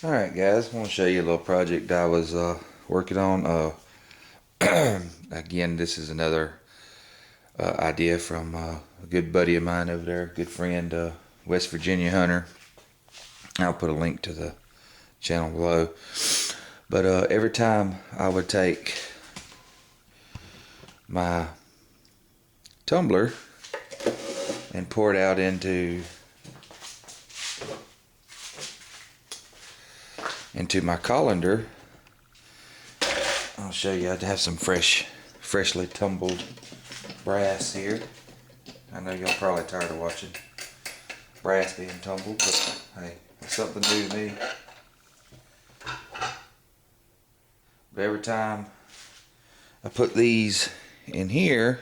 Alright guys, I want to show you a little project I was working on. Again, this is another idea from a good buddy of mine over there, good friend, West Virginia Hunter. I'll put a link to the channel below. But every time I would take my tumbler and pour it out into my colander, I'll show you. I have some freshly tumbled brass here. I know y'all probably tired of watching brass being tumbled, but hey, it's something new to me. But every time I put these in here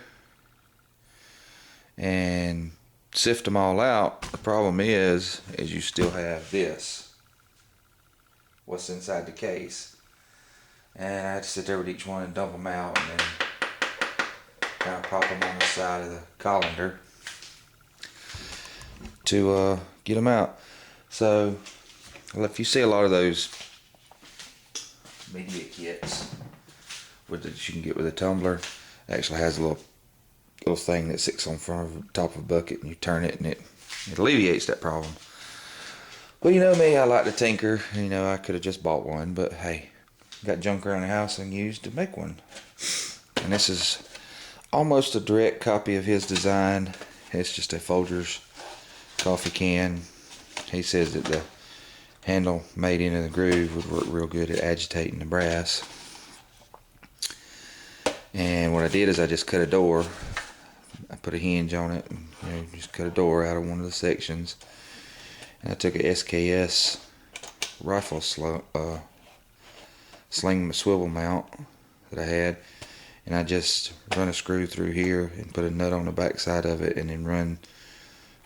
and sift them all out, the problem is you still have this, what's inside the case. And I had to sit there with each one and dump them out and then kind of pop them on the side of the colander to get them out. So if you see a lot of those media kits that you can get with a tumbler, it actually has a little thing that sits on front of the top of a bucket, and you turn it and it alleviates that problem. Well, you know me, I like to tinker. You know, I could have just bought one, but hey, got junk around the house I can use to make one. And this is almost a direct copy of his design. It's just a Folgers coffee can. He says that the handle made into the groove would work real good at agitating the brass. And what I did is I just cut a door. I put a hinge on it and just cut a door out of one of the sections. And I took a SKS rifle sling swivel mount that I had, and I just run a screw through here and put a nut on the back side of it, and then run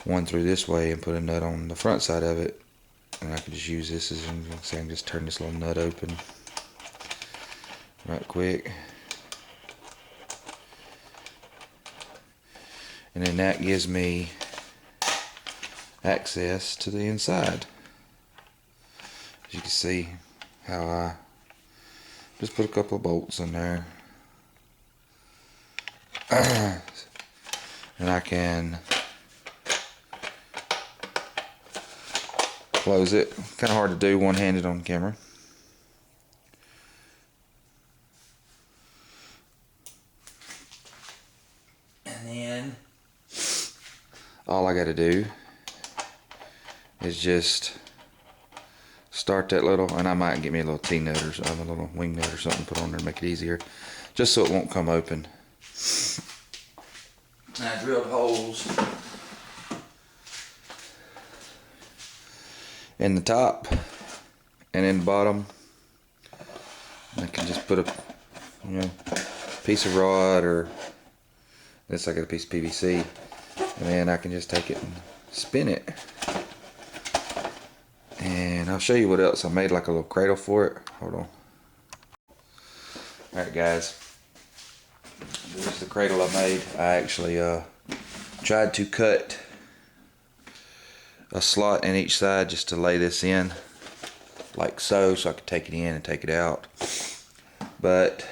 one through this way and put a nut on the front side of it. And I could just use this as I can just turn this little nut open right quick, and then that gives me access to the inside. As you can see how I just put a couple of bolts in there. And I can close it. Kind of hard to do one-handed on camera. And then all I got to do is just start that little, and I might get me a little T-nut or something, a little wing nut or something, put on there to make it easier, just so it won't come open. And I drilled holes in the top and in the bottom. I can just put a piece of rod, or this, I got a piece of PVC, and then I can just take it and spin it. And I'll show you what else I made, like a little cradle for it. Hold on. Alright guys, this is the cradle I made. I actually tried to cut a slot in each side just to lay this in, like so I could take it in and take it out. But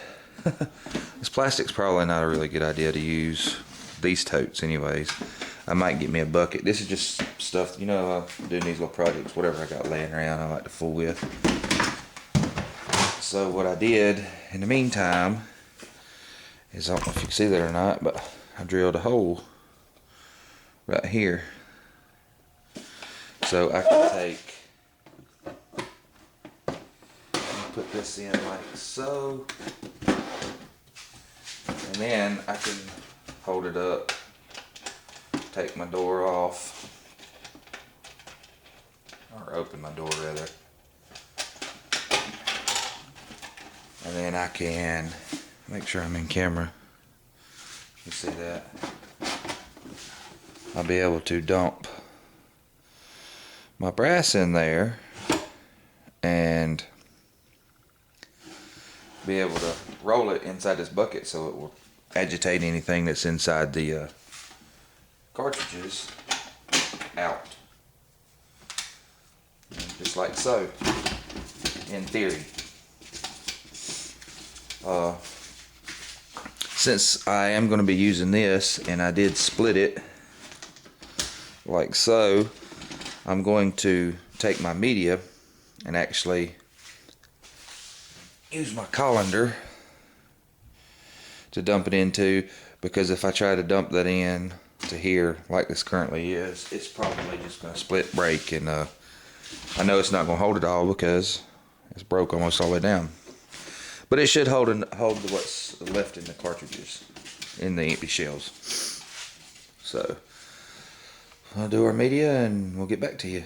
this plastic's probably not a really good idea to use, these totes anyways. I might get me a bucket. This is just stuff, doing these little projects, whatever I got laying around, I like to fool with. So what I did in the meantime is, I don't know if you can see that or not, but I drilled a hole right here. So I can take and put this in like so, and then I can hold it up, take my door off, or open my door rather, and then I can make sure I'm in camera. You see that? I'll be able to dump my brass in there and be able to roll it inside this bucket so it will agitate anything that's inside the cartridges out, just like so. in theory. Since I am going to be using this, and I did split it like so, I'm going to take my media and actually use my colander to dump it into, because if I try to dump that in to here like this currently is, it's probably just going to split, break, and I know it's not going to hold it all because it's broke almost all the way down. But it should hold what's left in the cartridges, in the empty shells. So I'll do our media and we'll get back to you.